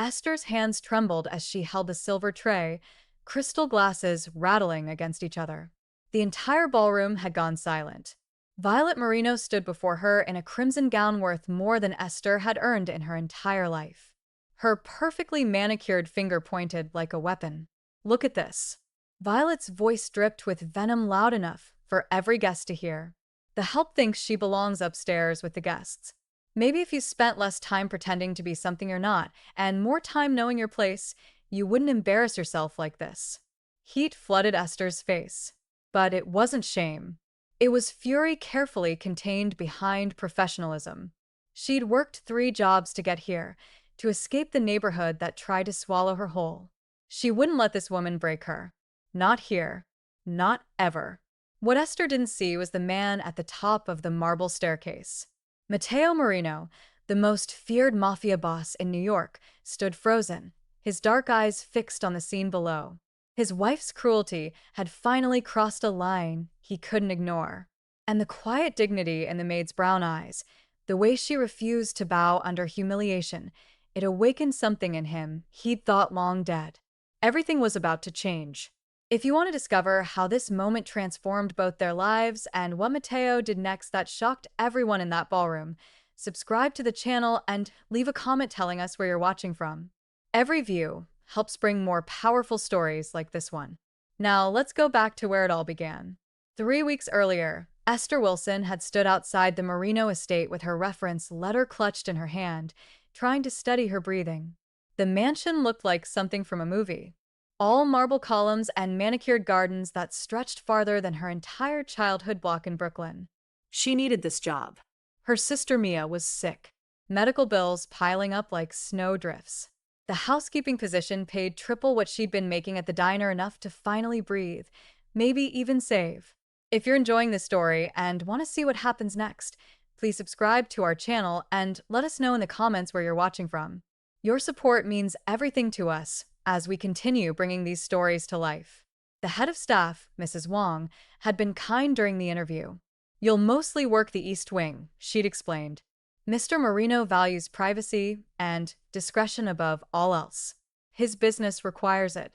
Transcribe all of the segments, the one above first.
Esther's hands trembled as she held the silver tray, crystal glasses rattling against each other. The entire ballroom had gone silent. Violet Marino stood before her in a crimson gown worth more than Esther had earned in her entire life. Her perfectly manicured finger pointed like a weapon. "Look at this." Violet's voice dripped with venom loud enough for every guest to hear. "The help thinks she belongs upstairs with the guests. Maybe if you spent less time pretending to be something you're not, and more time knowing your place, you wouldn't embarrass yourself like this." Heat flooded Esther's face. But it wasn't shame. It was fury carefully contained behind professionalism. She'd worked 3 jobs to get here, to escape the neighborhood that tried to swallow her whole. She wouldn't let this woman break her. Not here. Not ever. What Esther didn't see was the man at the top of the marble staircase. Matteo Marino, the most feared mafia boss in New York, stood frozen, his dark eyes fixed on the scene below. His wife's cruelty had finally crossed a line he couldn't ignore. And the quiet dignity in the maid's brown eyes, the way she refused to bow under humiliation, it awakened something in him he'd thought long dead. Everything was about to change. If you want to discover how this moment transformed both their lives and what Matteo did next that shocked everyone in that ballroom, subscribe to the channel and leave a comment telling us where you're watching from. Every view helps bring more powerful stories like this one. Now, let's go back to where it all began. 3 weeks earlier, Esther Wilson had stood outside the Marino estate with her reference letter clutched in her hand, trying to steady her breathing. The mansion looked like something from a movie. All marble columns and manicured gardens that stretched farther than her entire childhood block in Brooklyn. She needed this job. Her sister Mia was sick, medical bills piling up like snowdrifts. The housekeeping position paid triple what she'd been making at the diner, enough to finally breathe, maybe even save. If you're enjoying this story and want to see what happens next, please subscribe to our channel and let us know in the comments where you're watching from. Your support means everything to us as we continue bringing these stories to life. The head of staff, Mrs. Wong, had been kind during the interview. "You'll mostly work the East Wing," she'd explained. "Mr. Marino values privacy and discretion above all else. His business requires it."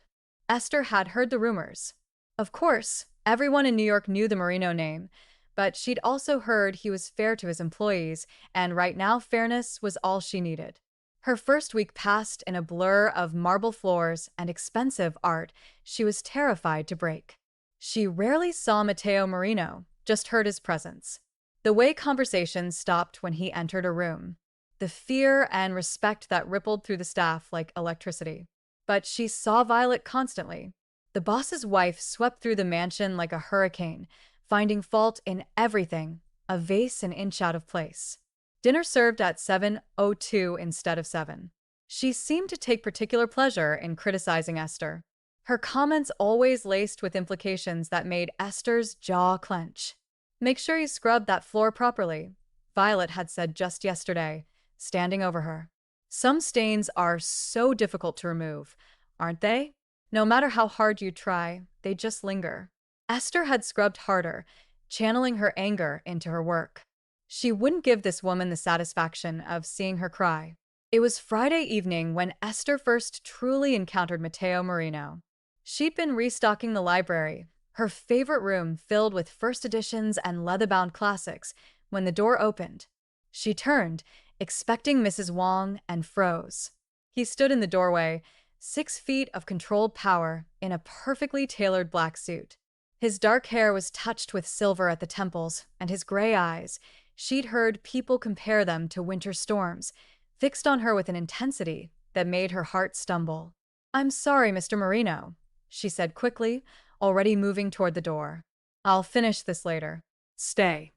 Esther had heard the rumors. Of course, everyone in New York knew the Marino name, but she'd also heard he was fair to his employees, and right now fairness was all she needed. Her first week passed in a blur of marble floors and expensive art she was terrified to break. She rarely saw Matteo Marino, just heard his presence. The way conversations stopped when he entered a room. The fear and respect that rippled through the staff like electricity. But she saw Violet constantly. The boss's wife swept through the mansion like a hurricane, finding fault in everything, a vase an inch out of place. Dinner served at 7:02 instead of 7. She seemed to take particular pleasure in criticizing Esther. Her comments always laced with implications that made Esther's jaw clench. "Make sure you scrub that floor properly," Violet had said just yesterday, standing over her. "Some stains are so difficult to remove, aren't they? No matter how hard you try, they just linger." Esther had scrubbed harder, channeling her anger into her work. She wouldn't give this woman the satisfaction of seeing her cry. It was Friday evening when Esther first truly encountered Matteo Marino. She'd been restocking the library, her favorite room filled with first editions and leather-bound classics, when the door opened. She turned, expecting Mrs. Wong, and froze. He stood in the doorway, 6 feet of controlled power, in a perfectly tailored black suit. His dark hair was touched with silver at the temples, and his gray eyes, she'd heard people compare them to winter storms, fixed on her with an intensity that made her heart stumble. "I'm sorry, Mr. Marino," she said quickly, already moving toward the door. "I'll finish this later. Stay."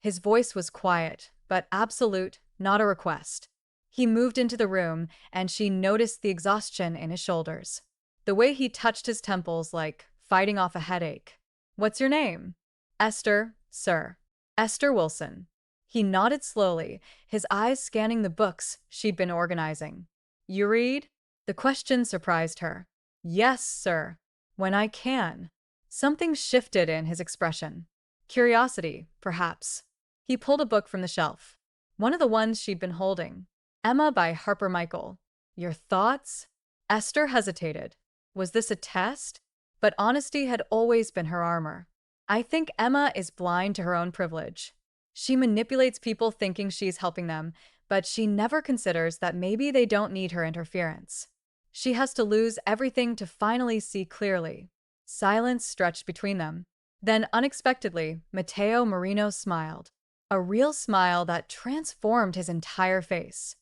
His voice was quiet, but absolute, not a request. He moved into the room, and she noticed the exhaustion in his shoulders. The way he touched his temples like fighting off a headache. "What's your name?" "Esther, sir. Esther Wilson." He nodded slowly, his eyes scanning the books she'd been organizing. "You read?" The question surprised her. "Yes, sir. When I can." Something shifted in his expression. Curiosity, perhaps. He pulled a book from the shelf. One of the ones she'd been holding. "Emma" by Harper Michael. Your thoughts? Esther hesitated. Was this a test? But honesty had always been her armor. I think Emma is blind to her own privilege. She manipulates people thinking she's helping them, but she never considers that maybe they don't need her interference. She has to lose everything to finally see clearly. Silence stretched between them. Then, unexpectedly, Matteo Marino smiled. A real smile that transformed his entire face.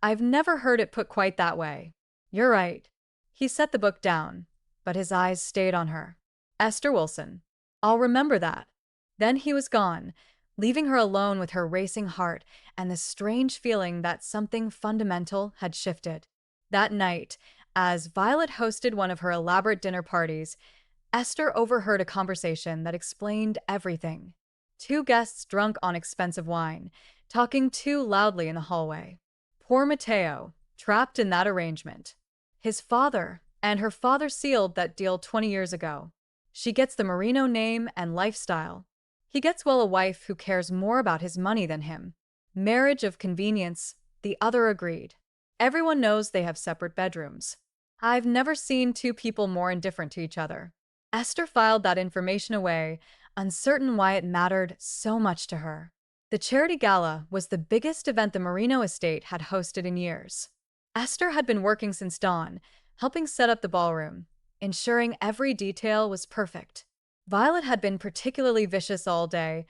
I've never heard it put quite that way. You're right. He set the book down, but his eyes stayed on her. Esther Wilson. I'll remember that. Then he was gone, leaving her alone with her racing heart and the strange feeling that something fundamental had shifted. That night, as Violet hosted one of her elaborate dinner parties, Esther overheard a conversation that explained everything. Two guests drunk on expensive wine, talking too loudly in the hallway. Poor Matteo, trapped in that arrangement. His father and her father sealed that deal 20 years ago. She gets the Marino name and lifestyle. He gets, well, a wife who cares more about his money than him. Marriage of convenience, the other agreed. Everyone knows they have separate bedrooms. I've never seen two people more indifferent to each other. Esther filed that information away, uncertain why it mattered so much to her. The charity gala was the biggest event the Marino estate had hosted in years. Esther had been working since dawn, helping set up the ballroom, ensuring every detail was perfect. Violet had been particularly vicious all day,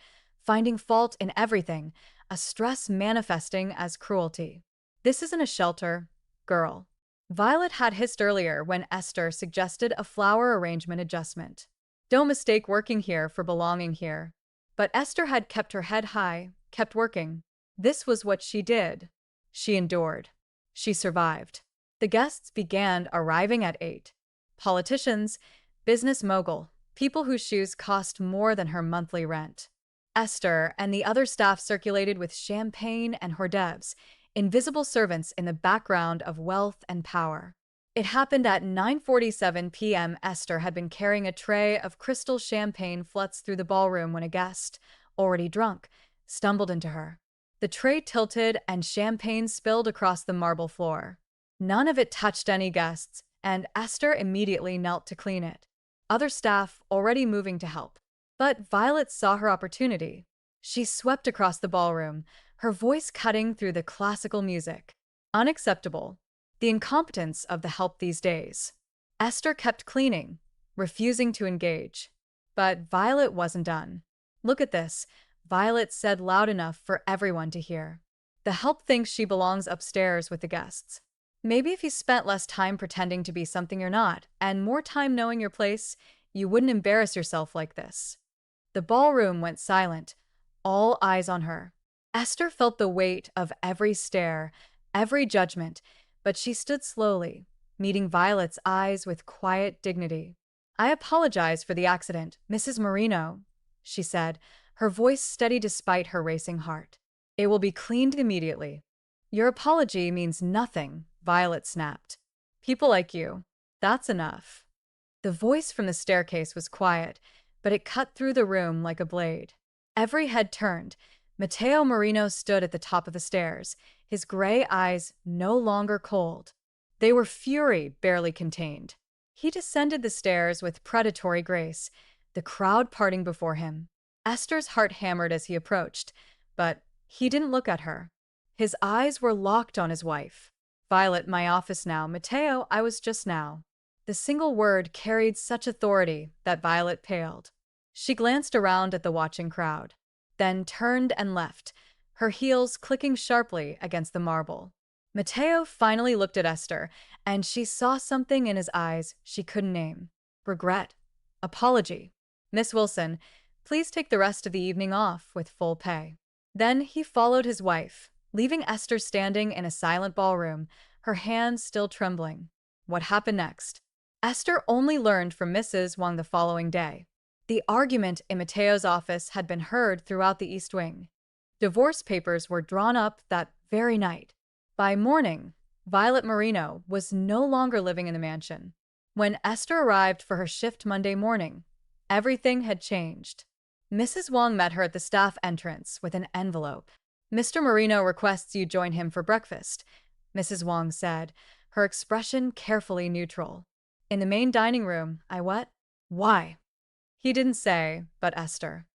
finding fault in everything, a stress manifesting as cruelty. This isn't a shelter, girl. Violet had hissed earlier when Esther suggested a flower arrangement adjustment. Don't mistake working here for belonging here. But Esther had kept her head high, kept working. This was what she did. She endured. She survived. The guests began arriving at 8. Politicians, business mogul, people whose shoes cost more than her monthly rent. Esther and the other staff circulated with champagne and hors d'oeuvres, invisible servants in the background of wealth and power. It happened at 9:47 p.m. Esther had been carrying a tray of crystal champagne flutz through the ballroom when a guest, already drunk, stumbled into her. The tray tilted and champagne spilled across the marble floor. None of it touched any guests, and Esther immediately knelt to clean it. Other staff already moving to help. But Violet saw her opportunity. She swept across the ballroom, her voice cutting through the classical music. Unacceptable. The incompetence of the help these days. Esther kept cleaning, refusing to engage. But Violet wasn't done. Look at this, Violet said loud enough for everyone to hear. The help thinks she belongs upstairs with the guests. Maybe if you spent less time pretending to be something you're not, and more time knowing your place, you wouldn't embarrass yourself like this. The ballroom went silent, all eyes on her. Esther felt the weight of every stare, every judgment, but she stood slowly, meeting Violet's eyes with quiet dignity. I apologize for the accident, Mrs. Marino, she said, her voice steady despite her racing heart. It will be cleaned immediately. Your apology means nothing, Violet snapped. People like you. That's enough. The voice from the staircase was quiet, but it cut through the room like a blade. Every head turned. Matteo Marino stood at the top of the stairs, his gray eyes no longer cold. They were fury barely contained. He descended the stairs with predatory grace, the crowd parting before him. Esther's heart hammered as he approached, but he didn't look at her. His eyes were locked on his wife. Violet, my office now. Matteo, I was just now. The single word carried such authority that Violet paled. She glanced around at the watching crowd, then turned and left, her heels clicking sharply against the marble. Matteo finally looked at Esther, and she saw something in his eyes she couldn't name. Regret. Apology. Miss Wilson, please take the rest of the evening off with full pay. Then he followed his wife, leaving Esther standing in a silent ballroom, her hands still trembling. What happened next? Esther only learned from Mrs. Wang the following day. The argument in Matteo's office had been heard throughout the East Wing. Divorce papers were drawn up that very night. By morning, Violet Marino was no longer living in the mansion. When Esther arrived for her shift Monday morning, everything had changed. Mrs. Wang met her at the staff entrance with an envelope. Mr. Marino requests you join him for breakfast, Mrs. Wang said, her expression carefully neutral. In the main dining room, I what? Why? He didn't say, but Esther.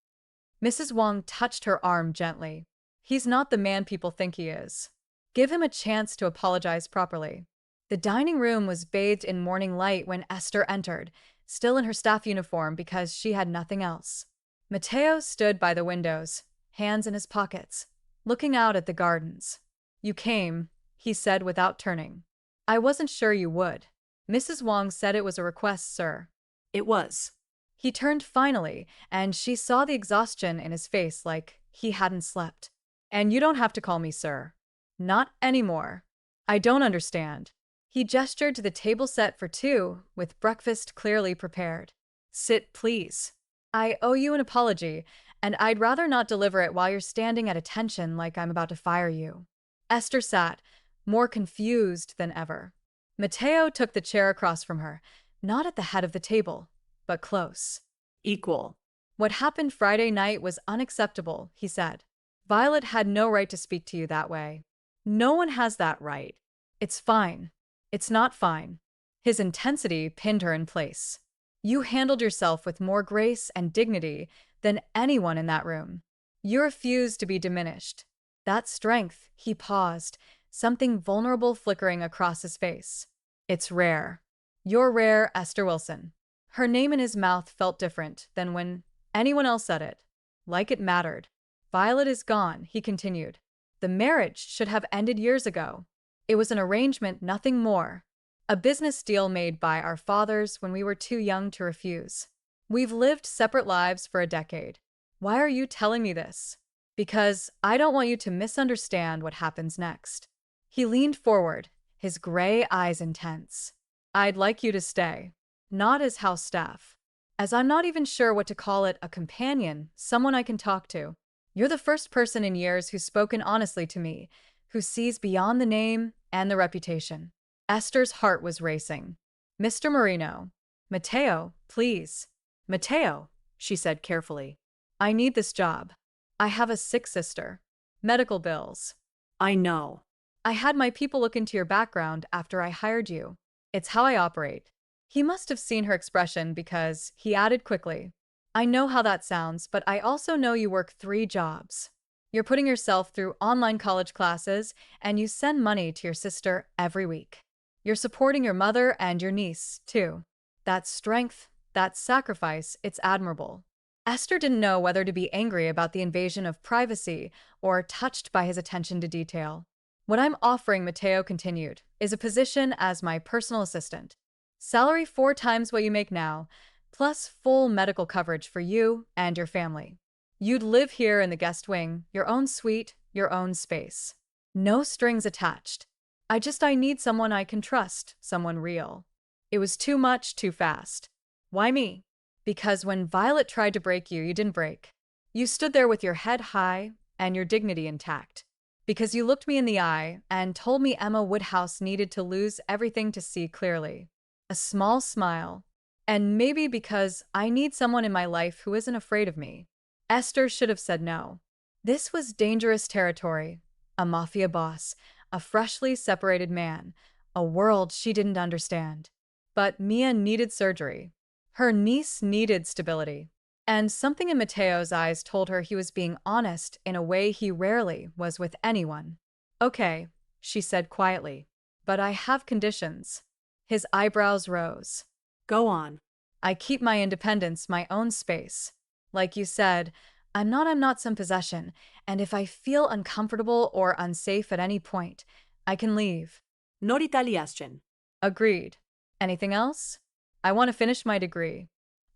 Mrs. Wong touched her arm gently. He's not the man people think he is. Give him a chance to apologize properly. The dining room was bathed in morning light when Esther entered, still in her staff uniform because she had nothing else. Mateo stood by the windows, hands in his pockets, looking out at the gardens. You came, he said without turning. I wasn't sure you would. Mrs. Wong said it was a request, sir. It was. He turned finally, and she saw the exhaustion in his face like he hadn't slept. And you don't have to call me sir. Not anymore. I don't understand. He gestured to the table set for two, with breakfast clearly prepared. Sit, please. I owe you an apology, and I'd rather not deliver it while you're standing at attention like I'm about to fire you. Esther sat, more confused than ever. Mateo took the chair across from her, not at the head of the table, but close. Equal. What happened Friday night was unacceptable, he said. Violet had no right to speak to you that way. No one has that right. It's fine. It's not fine. His intensity pinned her in place. You handled yourself with more grace and dignity than anyone in that room. You refused to be diminished. That strength, he paused, something vulnerable flickering across his face. It's rare. You're rare, Esther Wilson. Her name in his mouth felt different than when anyone else said it. Like it mattered. Violet is gone, he continued. The marriage should have ended years ago. It was an arrangement, nothing more. A business deal made by our fathers when we were too young to refuse. We've lived separate lives for a decade. Why are you telling me this? Because I don't want you to misunderstand what happens next. He leaned forward, his gray eyes intense. I'd like you to stay. Not as house staff. As I'm not even sure what to call it, a companion, someone I can talk to. You're the first person in years who's spoken honestly to me, who sees beyond the name and the reputation. Esther's heart was racing. Mr. Marino. Mateo, please. Mateo, she said carefully. I need this job. I have a sick sister. Medical bills. I know. I had my people look into your background after I hired you. It's how I operate. He must have seen her expression because he added quickly. I know how that sounds, but I also know you work 3 jobs. You're putting yourself through online college classes, and you send money to your sister every week. You're supporting your mother and your niece, too. That strength, that sacrifice, it's admirable. Esther didn't know whether to be angry about the invasion of privacy or touched by his attention to detail. What I'm offering, Mateo continued, is a position as my personal assistant. Salary 4 times what you make now, plus full medical coverage for you and your family. You'd live here in the guest wing, your own suite, your own space. No strings attached. I need someone I can trust, someone real. It was too much, too fast. Why me? Because when Violet tried to break you, you didn't break. You stood there with your head high and your dignity intact. Because you looked me in the eye and told me Emma Woodhouse needed to lose everything to see clearly. A small smile. And maybe because I need someone in my life who isn't afraid of me. Esther should have said no. This was dangerous territory. A mafia boss, a freshly separated man, a world she didn't understand. But Mia needed surgery. Her niece needed stability. And something in Mateo's eyes told her he was being honest in a way he rarely was with anyone. Okay, she said quietly. But I have conditions. His eyebrows rose. Go on. I keep my independence, my own space. Like you said, I'm not some possession, and if I feel uncomfortable or unsafe at any point, I can leave. No retaliation. Agreed. Anything else? I want to finish my degree.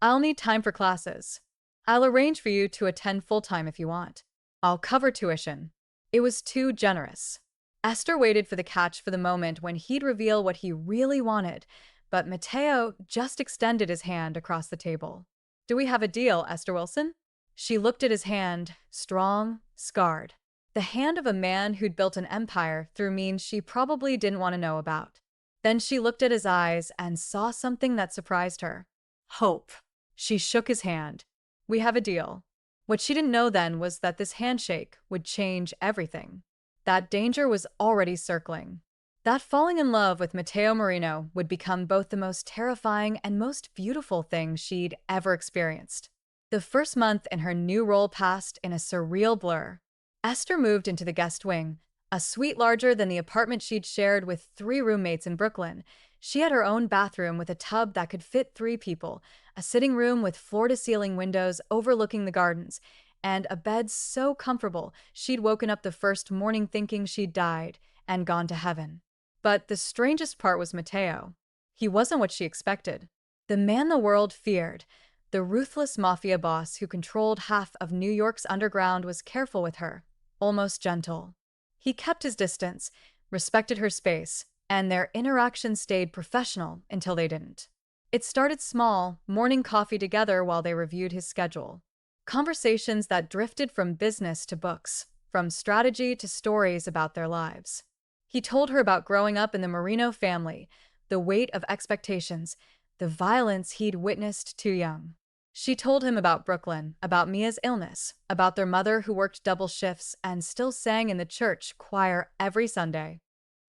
I'll need time for classes. I'll arrange for you to attend full-time if you want. I'll cover tuition. It was too generous. Esther waited for the catch for the moment when he'd reveal what he really wanted, but Mateo just extended his hand across the table. Do we have a deal, Esther Wilson? She looked at his hand, strong, scarred. The hand of a man who'd built an empire through means she probably didn't want to know about. Then she looked at his eyes and saw something that surprised her. Hope. She shook his hand. We have a deal. What she didn't know then was that this handshake would change everything. That danger was already circling. That falling in love with Matteo Marino would become both the most terrifying and most beautiful thing she'd ever experienced. The first month in her new role passed in a surreal blur. Esther moved into the guest wing, a suite larger than the apartment she'd shared with three roommates in Brooklyn. She had her own bathroom with a tub that could fit three people, a sitting room with floor-to-ceiling windows overlooking the gardens, and a bed so comfortable she'd woken up the first morning thinking she'd died and gone to heaven. But the strangest part was Matteo. He wasn't what she expected. The man the world feared, the ruthless mafia boss who controlled half of New York's underground, was careful with her, almost gentle. He kept his distance, respected her space, and their interaction stayed professional until they didn't. It started small, morning coffee together while they reviewed his schedule. Conversations that drifted from business to books, from strategy to stories about their lives. He told her about growing up in the Marino family, the weight of expectations, the violence he'd witnessed too young. She told him about Brooklyn, about Mia's illness, about their mother who worked double shifts and still sang in the church choir every Sunday.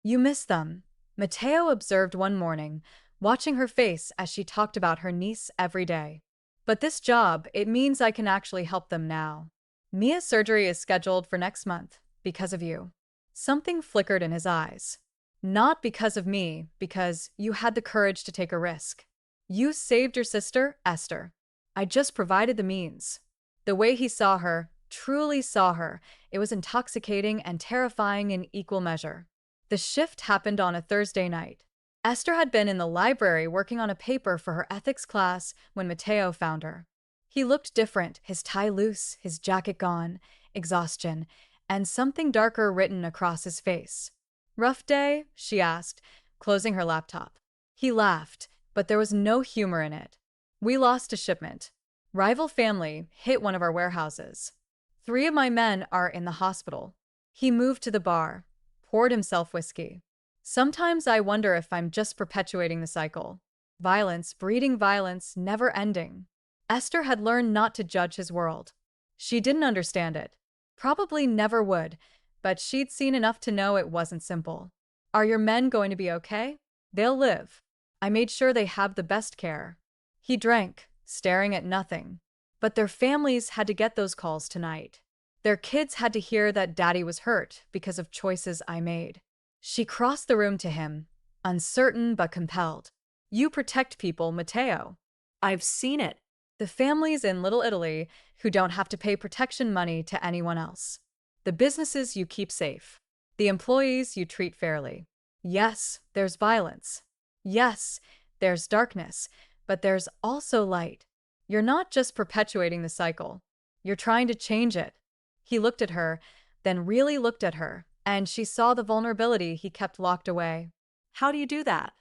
"You miss them," Matteo observed one morning, watching her face as she talked about her niece every day. "But this job, it means I can actually help them now. Mia's surgery is scheduled for next month, because of you." Something flickered in his eyes. "Not because of me, because you had the courage to take a risk. You saved your sister, Esther. I just provided the means." The way he saw her, truly saw her, it was intoxicating and terrifying in equal measure. The shift happened on a Thursday night. Esther had been in the library working on a paper for her ethics class when Matteo found her. He looked different, his tie loose, his jacket gone, exhaustion, and something darker written across his face. "Rough day?" she asked, closing her laptop. He laughed, but there was no humor in it. "We lost a shipment. Rival family hit one of our warehouses. 3 of my men are in the hospital." He moved to the bar, poured himself whiskey. "Sometimes I wonder if I'm just perpetuating the cycle. Violence breeding violence, never ending." Esther had learned not to judge his world. She didn't understand it. Probably never would, but she'd seen enough to know it wasn't simple. "Are your men going to be okay? They'll live. I made sure they have the best care." He drank, staring at nothing. But their families had to get those calls tonight. Their kids had to hear that Daddy was hurt because of choices I made. She crossed the room to him, uncertain but compelled. "You protect people, Matteo." I've seen it. "The families in Little Italy who don't have to pay protection money to anyone else. The businesses you keep safe. The employees you treat fairly. Yes, there's violence. Yes, there's darkness, but there's also light. You're not just perpetuating the cycle. You're trying to change it." He looked at her, then really looked at her, and she saw the vulnerability he kept locked away. How do you do that?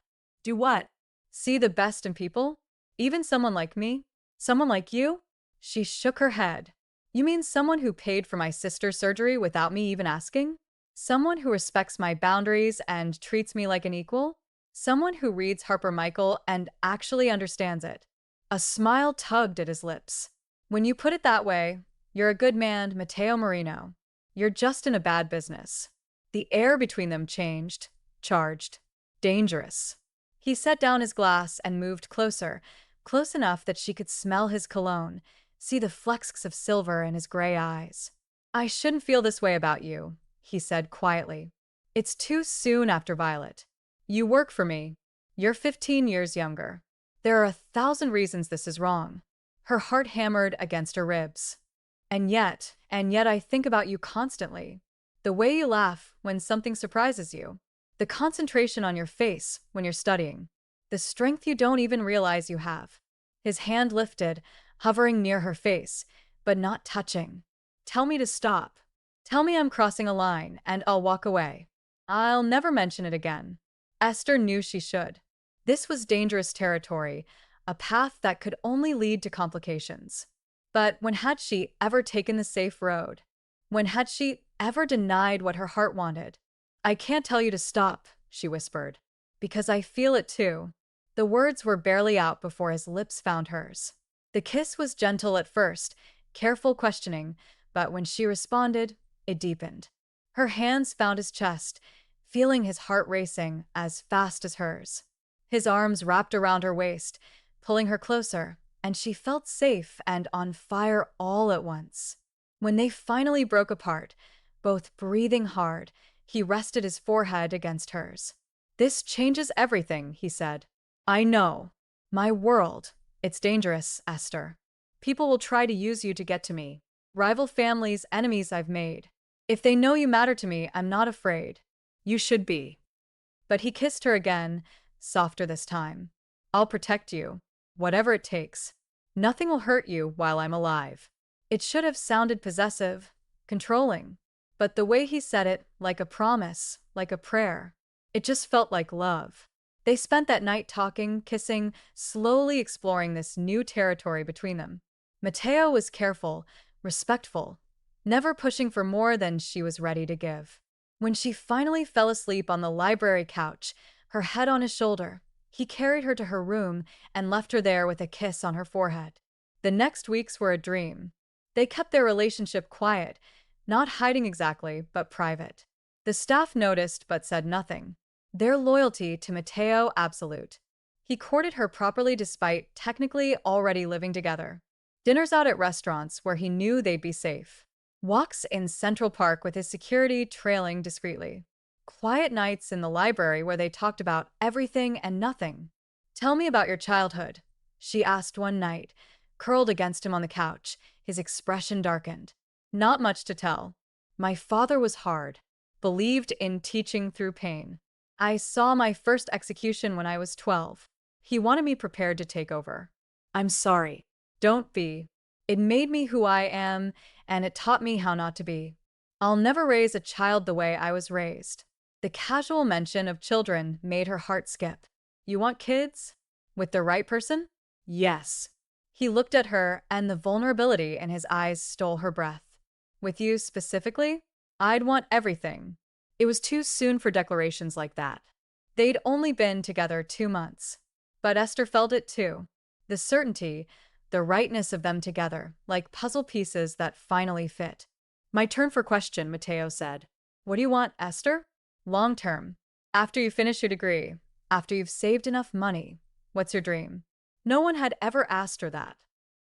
Do what? "See the best in people? Even someone like me? Someone like you?" She shook her head. "You mean someone who paid for my sister's surgery without me even asking? Someone who respects my boundaries and treats me like an equal? Someone who reads Harper Michael and actually understands it?" A smile tugged at his lips. "When you put it that way, you're a good man, Matteo Marino. You're just in a bad business." The air between them changed, charged, dangerous. He set down his glass and moved closer, close enough that she could smell his cologne, see the flecks of silver in his gray eyes. "I shouldn't feel this way about you," he said quietly. "It's too soon after Violet. You work for me. You're 15 years younger. There are 1,000 reasons this is wrong." Her heart hammered against her ribs. And yet I think about you constantly. The way you laugh when something surprises you. The concentration on your face when you're studying. The strength you don't even realize you have." His hand lifted, hovering near her face, but not touching. "Tell me to stop. Tell me I'm crossing a line, and I'll walk away. I'll never mention it again." Esther knew she should. This was dangerous territory, a path that could only lead to complications. But when had she ever taken the safe road? When had she ever denied what her heart wanted? "I can't tell you to stop," she whispered, "because I feel it too." The words were barely out before his lips found hers. The kiss was gentle at first, careful questioning, but when she responded, it deepened. Her hands found his chest, feeling his heart racing as fast as hers. His arms wrapped around her waist, pulling her closer, and she felt safe and on fire all at once. When they finally broke apart, both breathing hard, he rested his forehead against hers. "This changes everything," he said. "I know. My world. It's dangerous, Esther. People will try to use you to get to me. Rival families, enemies I've made. If they know you matter to me, I'm not afraid. You should be." But he kissed her again, softer this time. "I'll protect you, whatever it takes. Nothing will hurt you while I'm alive." It should have sounded possessive, controlling, but the way he said it, like a promise, like a prayer, it just felt like love. They spent that night talking, kissing, slowly exploring this new territory between them. Matteo was careful, respectful, never pushing for more than she was ready to give. When she finally fell asleep on the library couch, her head on his shoulder, he carried her to her room and left her there with a kiss on her forehead. The next weeks were a dream. They kept their relationship quiet, not hiding exactly, but private. The staff noticed but said nothing. Their loyalty to Matteo absolute. He courted her properly despite technically already living together. Dinners out at restaurants where he knew they'd be safe. Walks in Central Park with his security trailing discreetly. Quiet nights in the library where they talked about everything and nothing. "Tell me about your childhood," she asked one night, curled against him on the couch, his expression darkened. "Not much to tell. My father was hard, believed in teaching through pain. I saw my first execution when I was 12. He wanted me prepared to take over. I'm sorry. Don't be. It made me who I am, and it taught me how not to be. I'll never raise a child the way I was raised." The casual mention of children made her heart skip. "You want kids? With the right person?" "Yes." He looked at her, and the vulnerability in his eyes stole her breath. "With you specifically? I'd want everything." It was too soon for declarations like that. They'd only been together 2 months. But Esther felt it too. The certainty, the rightness of them together, like puzzle pieces that finally fit. "My turn for question," Matteo said. "What do you want, Esther?" "Long term. After you finish your degree. After you've saved enough money. What's your dream?" No one had ever asked her that.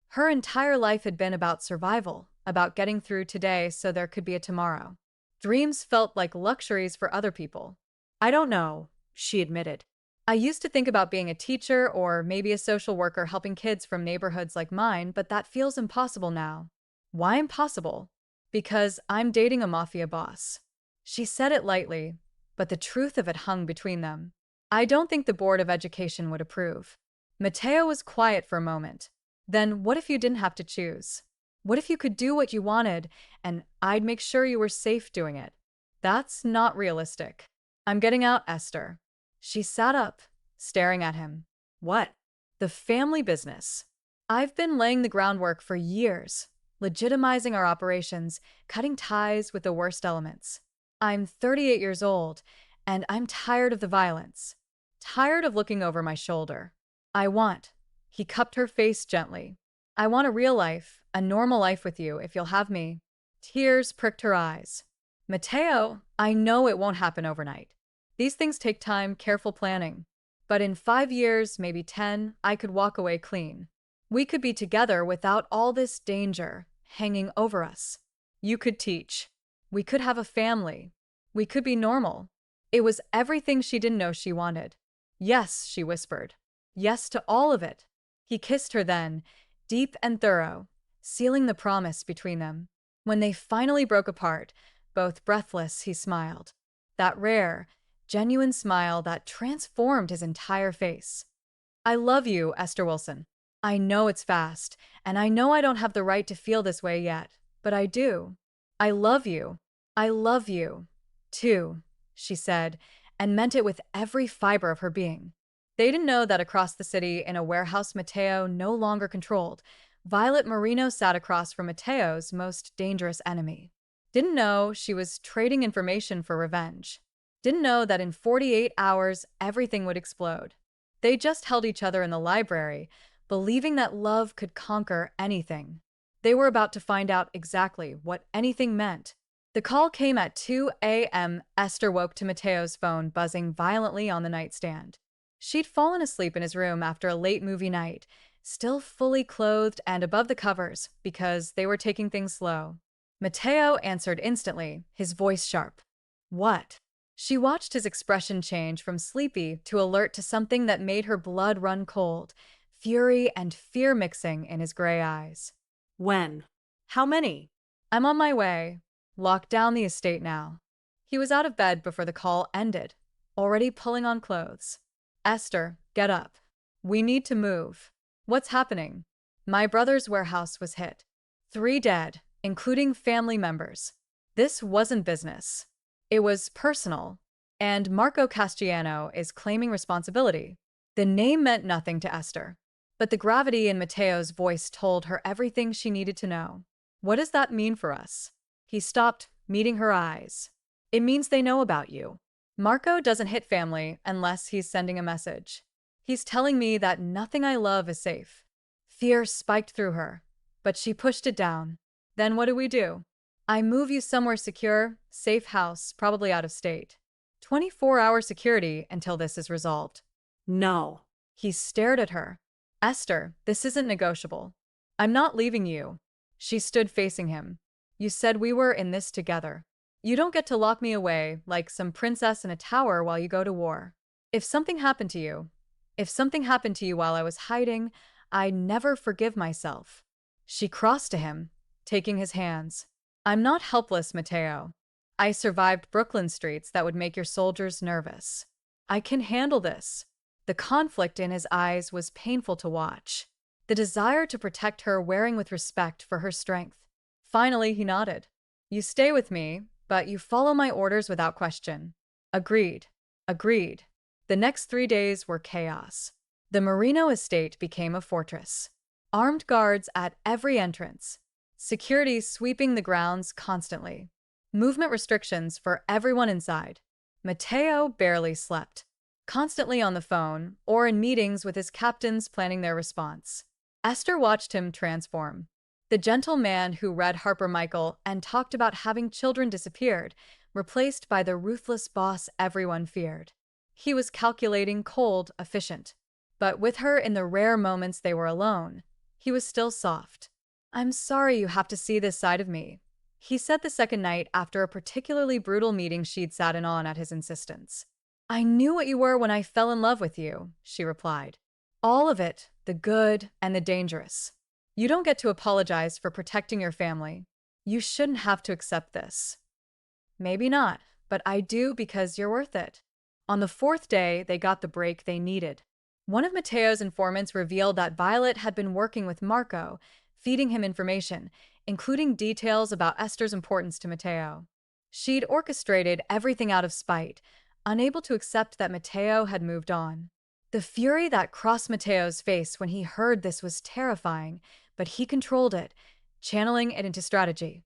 Her entire life had been about survival, about getting through today so there could be a tomorrow. Dreams felt like luxuries for other people. "I don't know," she admitted. "I used to think about being a teacher or maybe a social worker helping kids from neighborhoods like mine, but that feels impossible now." "Why impossible?" "Because I'm dating a mafia boss." She said it lightly, but the truth of it hung between them. "I don't think the Board of Education would approve." Matteo was quiet for a moment. "Then what if you didn't have to choose? What if you could do what you wanted, and I'd make sure you were safe doing it?" "That's not realistic." "I'm getting out, Esther." She sat up, staring at him. "What?" "The family business. I've been laying the groundwork for years, legitimizing our operations, cutting ties with the worst elements. I'm 38 years old, and I'm tired of the violence. Tired of looking over my shoulder. I want," he cupped her face gently, "I want a real life, a normal life with you if you'll have me." Tears pricked her eyes. "Matteo, I know it won't happen overnight. These things take time, careful planning. But in 5 years, maybe 10, I could walk away clean. We could be together without all this danger hanging over us. You could teach. We could have a family. We could be normal." It was everything she didn't know she wanted. "Yes," she whispered. "Yes to all of it." He kissed her then, deep and thorough, sealing the promise between them. When they finally broke apart, both breathless, he smiled. That rare, genuine smile that transformed his entire face. "I love you, Esther Wilson. I know it's fast, and I know I don't have the right to feel this way yet, but I do. I love you. I love you, too," she said, and meant it with every fiber of her being. They didn't know that across the city, in a warehouse Matteo no longer controlled, Violet Marino sat across from Matteo's most dangerous enemy. Didn't know she was trading information for revenge. Didn't know that in 48 hours everything would explode. They just held each other in the library, believing that love could conquer anything. They were about to find out exactly what anything meant. The call came at 2 a.m. Esther woke to Mateo's phone buzzing violently on the nightstand. She'd fallen asleep in his room after a late movie night, still fully clothed and above the covers because they were taking things slow. Mateo answered instantly, his voice sharp. What? She watched his expression change from sleepy to alert to something that made her blood run cold, fury and fear mixing in his gray eyes. When? How many? I'm on my way. Lock down the estate now. He was out of bed before the call ended, already pulling on clothes. Esther, get up. We need to move. What's happening? My brother's warehouse was hit. 3 dead, including family members. This wasn't business. It was personal. And Marco Castellano is claiming responsibility. The name meant nothing to Esther, but the gravity in Mateo's voice told her everything she needed to know. What does that mean for us? He stopped, meeting her eyes. It means they know about you. Marco doesn't hit family unless he's sending a message. He's telling me that nothing I love is safe. Fear spiked through her, but she pushed it down. Then what do? I move you somewhere secure, safe house, probably out of state. 24-hour security until this is resolved. No. He stared at her. Esther, this isn't negotiable. I'm not leaving you. She stood facing him. You said we were in this together. You don't get to lock me away like some princess in a tower while you go to war. If something happened to you while I was hiding, I never forgive myself. She crossed to him, taking his hands. I'm not helpless, Mateo. I survived Brooklyn streets that would make your soldiers nervous. I can handle this. The conflict in his eyes was painful to watch. The desire to protect her wearing with respect for her strength. Finally, he nodded. You stay with me, but you follow my orders without question. Agreed. Agreed. The next 3 days were chaos. The Marino estate became a fortress. Armed guards at every entrance. Security sweeping the grounds constantly. Movement restrictions for everyone inside. Mateo barely slept. Constantly on the phone or in meetings with his captains planning their response. Esther watched him transform. The gentle man who read Harper Michael and talked about having children disappeared, replaced by the ruthless boss everyone feared. He was calculating, cold, efficient. But with her in the rare moments they were alone, he was still soft. I'm sorry you have to see this side of me, he said the second night after a particularly brutal meeting she'd sat in on at his insistence. I knew what you were when I fell in love with you, she replied. All of it, the good and the dangerous. You don't get to apologize for protecting your family. You shouldn't have to accept this. Maybe not, but I do because you're worth it. On the 4th day, they got the break they needed. One of Mateo's informants revealed that Violet had been working with Marco, feeding him information, including details about Esther's importance to Mateo. She'd orchestrated everything out of spite, unable to accept that Mateo had moved on. The fury that crossed Mateo's face when he heard this was terrifying, but he controlled it, channeling it into strategy.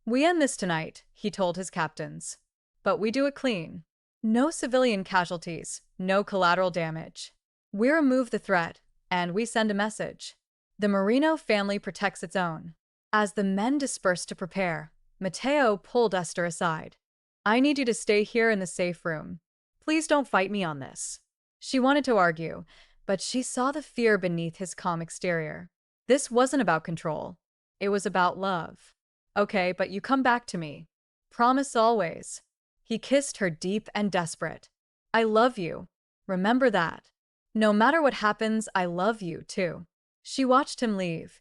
We end this tonight, he told his captains. But we do it clean. No civilian casualties, no collateral damage. We remove the threat, and we send a message. The Marino family protects its own. As the men dispersed to prepare, Mateo pulled Esther aside. I need you to stay here in the safe room. Please don't fight me on this. She wanted to argue, but she saw the fear beneath his calm exterior. This wasn't about control. It was about love. Okay, but you come back to me. Promise always. He kissed her deep and desperate. I love you. Remember that. No matter what happens, I love you, too. She watched him leave,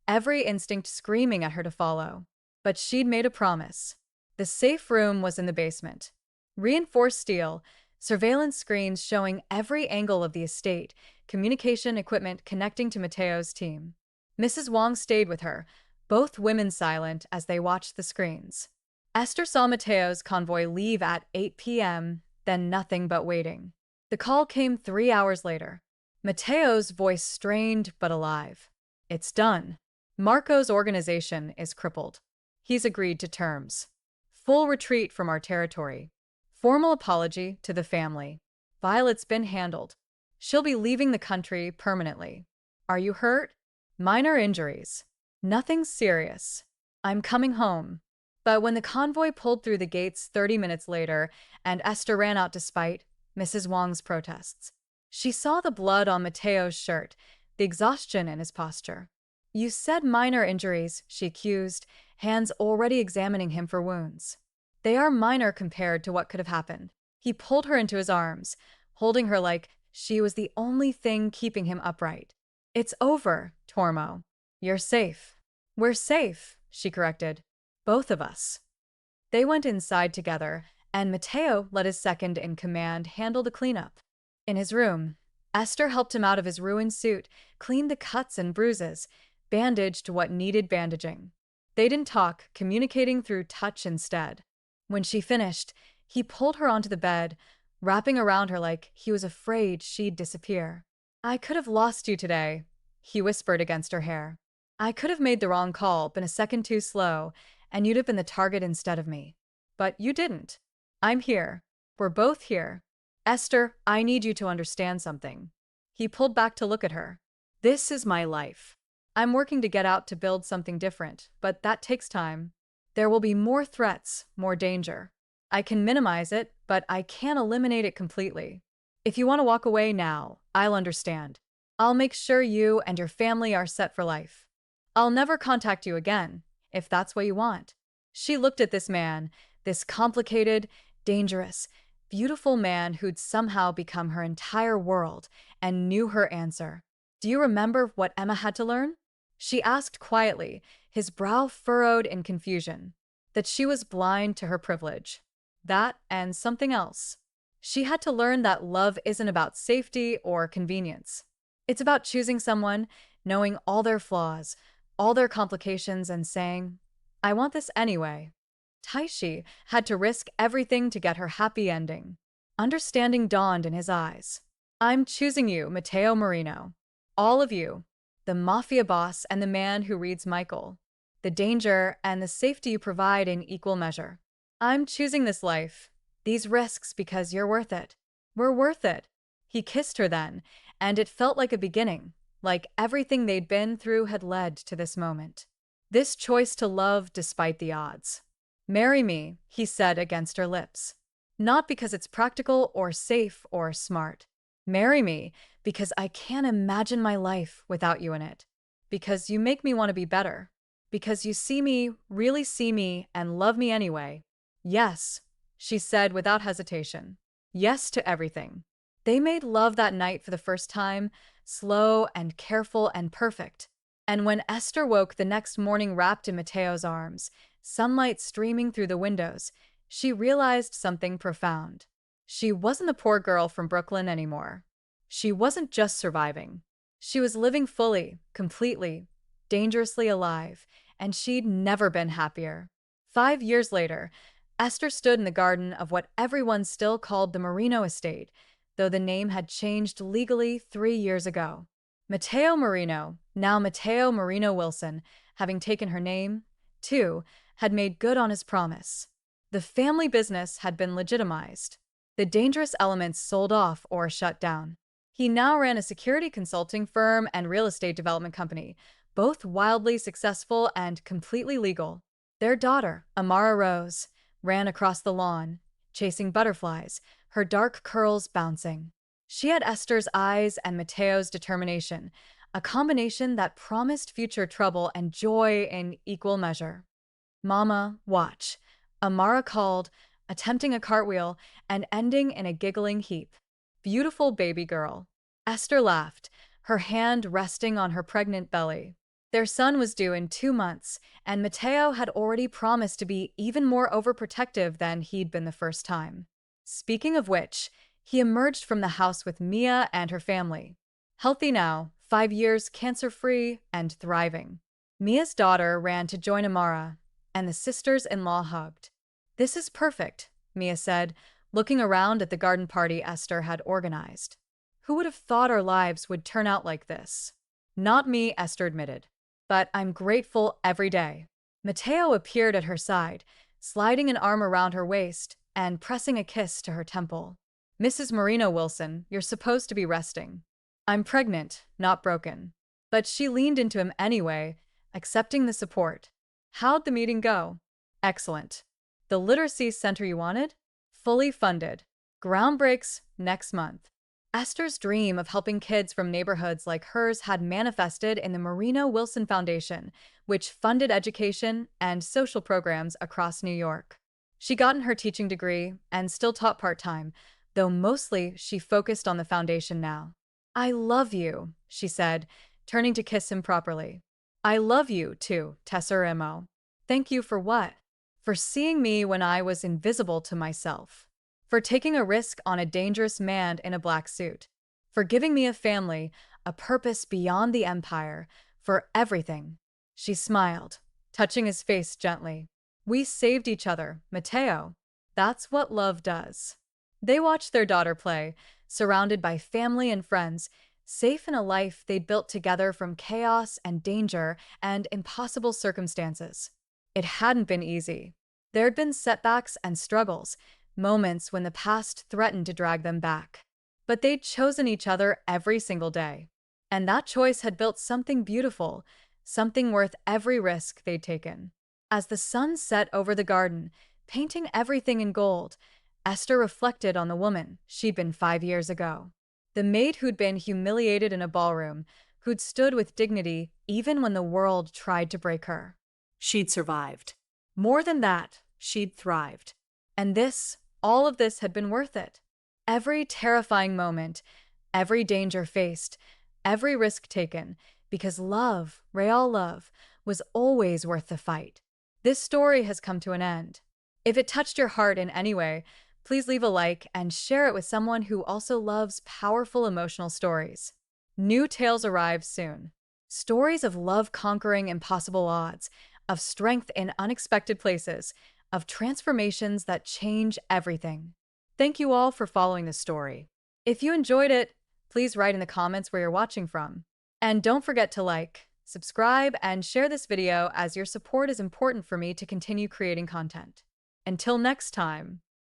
every instinct screaming at her to follow. But she'd made a promise. The safe room was in the basement. Reinforced steel, surveillance screens showing every angle of the estate, communication equipment connecting to Mateo's team. Mrs. Wong stayed with her, both women silent as they watched the screens. Esther saw Mateo's convoy leave at 8 p.m., then nothing but waiting. The call came 3 hours later. Mateo's voice strained but alive. It's done. Marco's organization is crippled. He's agreed to terms. Full retreat from our territory. Formal apology to the family. Violet's been handled. She'll be leaving the country permanently. Are you hurt? Minor injuries. Nothing serious. I'm coming home. But when the convoy pulled through the gates 30 minutes later and Esther ran out despite Mrs. Wang's protests, she saw the blood on Mateo's shirt, the exhaustion in his posture. "You said minor injuries," she accused, hands already examining him for wounds. "They are minor compared to what could have happened." He pulled her into his arms, holding her like she was the only thing keeping him upright. "It's over, Tormo. You're safe." "We're safe," she corrected. "Both of us." They went inside together, and Mateo let his second in command handle the cleanup. In his room, Esther helped him out of his ruined suit, cleaned the cuts and bruises, bandaged what needed bandaging. They didn't talk, communicating through touch instead. When she finished, he pulled her onto the bed, wrapping around her like he was afraid she'd disappear. "I could have lost you today," he whispered against her hair. "I could have made the wrong call, been a second too slow, and you'd have been the target instead of me. But you didn't. I'm here. We're both here. Esther, I need you to understand something." He pulled back to look at her. "This is my life. I'm working to get out to build something different, but that takes time. There will be more threats, more danger. I can minimize it, but I can't eliminate it completely. If you want to walk away now, I'll understand. I'll make sure you and your family are set for life. I'll never contact you again, if that's what you want." She looked at this man, this complicated, dangerous, beautiful man who'd somehow become her entire world, and knew her answer. "Do you remember what Emma had to learn?" She asked quietly, his brow furrowed in confusion. That she was blind to her privilege. That and something else. She had to learn that love isn't about safety or convenience. It's about choosing someone, knowing all their flaws, all their complications, and saying, "I want this anyway." Taishi had to risk everything to get her happy ending. Understanding dawned in his eyes. "I'm choosing you, Matteo Marino. All of you. The Mafia boss and the man who reads Michael. The danger and the safety you provide in equal measure. I'm choosing this life, these risks, because you're worth it. We're worth it." He kissed her then, and it felt like a beginning, like everything they'd been through had led to this moment. This choice to love despite the odds. "Marry me," he said against her lips. "Not because it's practical or safe or smart. Marry me because I can't imagine my life without you in it. Because you make me want to be better. Because you see me, really see me, and love me anyway." "Yes," she said without hesitation. "Yes to everything." They made love that night for the first time, slow and careful and perfect. And when Esther woke the next morning wrapped in Mateo's arms, sunlight streaming through the windows, she realized something profound. She wasn't the poor girl from Brooklyn anymore. She wasn't just surviving. She was living fully, completely, dangerously alive, and she'd never been happier. 5 years later, Esther stood in the garden of what everyone still called the Marino estate, though the name had changed legally 3 years ago. Matteo Marino, now Matteo Marino Wilson, having taken her name, too, had made good on his promise. The family business had been legitimized. The dangerous elements sold off or shut down. He now ran a security consulting firm and real estate development company, both wildly successful and completely legal. Their daughter, Amara Rose, ran across the lawn, chasing butterflies, her dark curls bouncing. She had Esther's eyes and Mateo's determination, a combination that promised future trouble and joy in equal measure. "Mama, watch," Amara called, attempting a cartwheel and ending in a giggling heap. "Beautiful baby girl." Esther laughed, her hand resting on her pregnant belly. Their son was due in 2 months, and Mateo had already promised to be even more overprotective than he'd been the first time. Speaking of which, he emerged from the house with Mia and her family. Healthy now, 5 years cancer-free and thriving. Mia's daughter ran to join Amara, and the sisters-in-law hugged. "This is perfect," Mia said, looking around at the garden party Esther had organized. "Who would have thought our lives would turn out like this?" "Not me," Esther admitted. "But I'm grateful every day." Mateo appeared at her side, sliding an arm around her waist and pressing a kiss to her temple. "Mrs. Marino Wilson, you're supposed to be resting." "I'm pregnant, not broken." But she leaned into him anyway, accepting the support. "How'd the meeting go?" Excellent. The literacy center you wanted? Fully funded. Ground breaks next month. Esther's dream of helping kids from neighborhoods like hers had manifested in the Marina Wilson Foundation, which funded education and social programs across New York. She gotten her teaching degree and still taught part-time, though mostly she focused on the foundation now. I love you, she said, turning to kiss him properly. I love you too, Tesseremo. Thank you for what? For seeing me when I was invisible to myself. For taking a risk on a dangerous man in a black suit. For giving me a family, a purpose beyond the empire, for everything. She smiled, touching his face gently. We saved each other, Matteo. That's what love does. They watched their daughter play, surrounded by family and friends, safe in a life they'd built together from chaos and danger and impossible circumstances. It hadn't been easy. There had been setbacks and struggles, moments when the past threatened to drag them back. But they'd chosen each other every single day. And that choice had built something beautiful, something worth every risk they'd taken. As the sun set over the garden, painting everything in gold, Esther reflected on the woman she'd been 5 years ago. The maid who'd been humiliated in a ballroom, who'd stood with dignity even when the world tried to break her. She'd survived. More than that, She'd thrived. and all of this had been worth it. Every terrifying moment, every danger faced, every risk taken, because love, real love, was always worth the fight. This story has come to an end. If it touched your heart in any way, please leave a like and share it with someone who also loves powerful emotional stories. New tales arrive soon. Stories of love conquering impossible odds, of strength in unexpected places, of transformations that change everything. Thank you all for following this story. If you enjoyed it, please write in the comments where you're watching from. And don't forget to like, subscribe, and share this video as your support is important for me to continue creating content. Until next time.